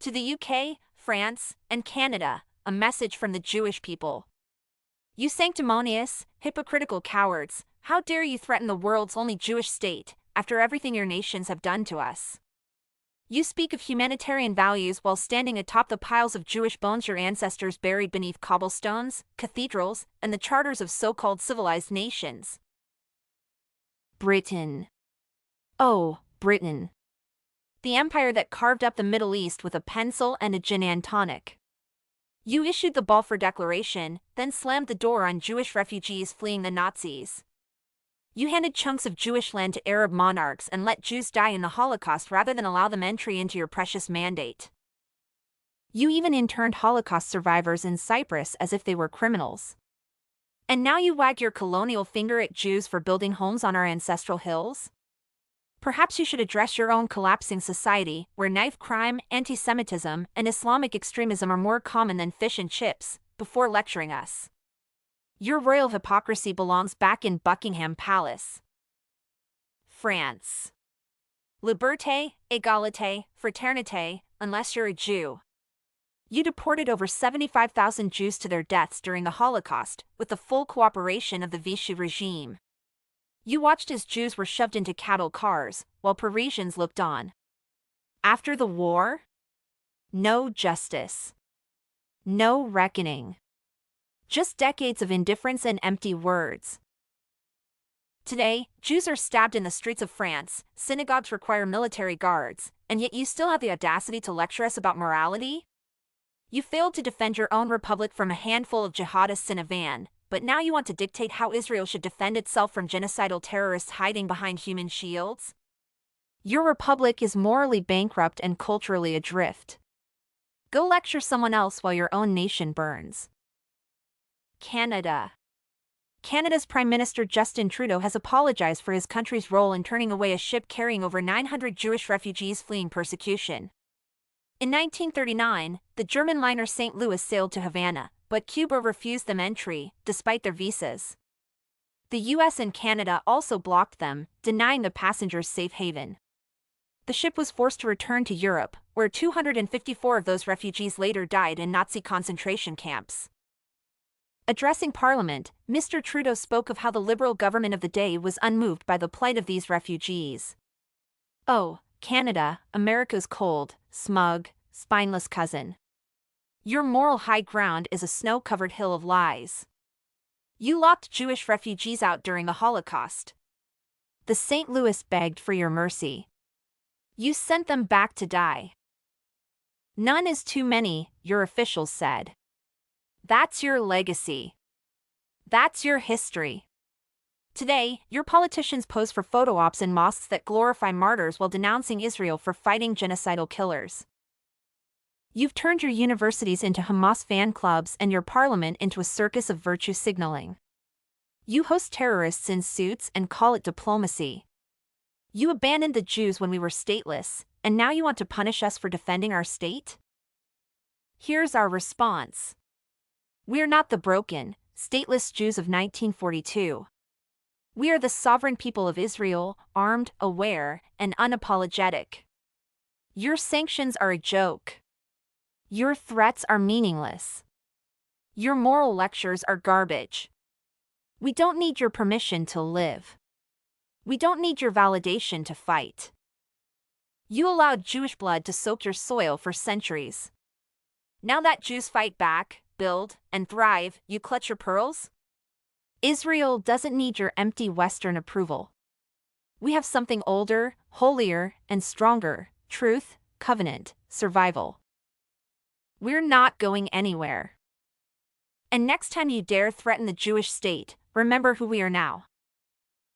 To the UK, France, and Canada, a message from the Jewish people. You sanctimonious, hypocritical cowards, how dare you threaten the world's only Jewish state, after everything your nations have done to us? You speak of humanitarian values while standing atop the piles of Jewish bones your ancestors buried beneath cobblestones, cathedrals, and the charters of so-called civilized nations. Britain. Oh, Britain. The empire that carved up the Middle East with a pencil and a gin-and-tonic. You issued the Balfour Declaration, then slammed the door on Jewish refugees fleeing the Nazis. You handed chunks of Jewish land to Arab monarchs and let Jews die in the Holocaust rather than allow them entry into your precious mandate. You even interned Holocaust survivors in Cyprus as if they were criminals. And now you wag your colonial finger at Jews for building homes on our ancestral hills? Perhaps you should address your own collapsing society, where knife crime, anti-Semitism, and Islamic extremism are more common than fish and chips, before lecturing us. Your royal hypocrisy belongs back in Buckingham Palace. France. Liberté, égalité, fraternité, unless you're a Jew. You deported over 75,000 Jews to their deaths during the Holocaust, with the full cooperation of the Vichy regime. You watched as Jews were shoved into cattle cars, while Parisians looked on. After the war? No justice. No reckoning. Just decades of indifference and empty words. Today, Jews are stabbed in the streets of France, synagogues require military guards, and yet you still have the audacity to lecture us about morality? You failed to defend your own republic from a handful of jihadists in a van, but now you want to dictate how Israel should defend itself from genocidal terrorists hiding behind human shields? Your republic is morally bankrupt and culturally adrift. Go lecture someone else while your own nation burns. Canada. Canada's Prime Minister Justin Trudeau has apologized for his country's role in turning away a ship carrying over 900 Jewish refugees fleeing persecution. In 1939, the German liner St. Louis sailed to Havana, but Cuba refused them entry, despite their visas. The US and Canada also blocked them, denying the passengers safe haven. The ship was forced to return to Europe, where 254 of those refugees later died in Nazi concentration camps. Addressing Parliament, Mr. Trudeau spoke of how the Liberal government of the day was unmoved by the plight of these refugees. Oh, Canada, America's cold, smug, spineless cousin. Your moral high ground is a snow-covered hill of lies. You locked Jewish refugees out during the Holocaust. The St. Louis begged for your mercy. You sent them back to die. None is too many, your officials said. That's your legacy. That's your history. Today, your politicians pose for photo ops in mosques that glorify martyrs while denouncing Israel for fighting genocidal killers. You've turned your universities into Hamas fan clubs and your parliament into a circus of virtue signaling. You host terrorists in suits and call it diplomacy. You abandoned the Jews when we were stateless, and now you want to punish us for defending our state? Here's our response. We're not the broken, stateless Jews of 1942. We are the sovereign people of Israel, armed, aware, and unapologetic. Your sanctions are a joke. Your threats are meaningless. Your moral lectures are garbage. We don't need your permission to live. We don't need your validation to fight. You allowed Jewish blood to soak your soil for centuries. Now that Jews fight back, build, and thrive, you clutch your pearls? Israel doesn't need your empty Western approval. We have something older, holier, and stronger: truth, covenant, survival. We're not going anywhere. And next time you dare threaten the Jewish state, remember who we are now.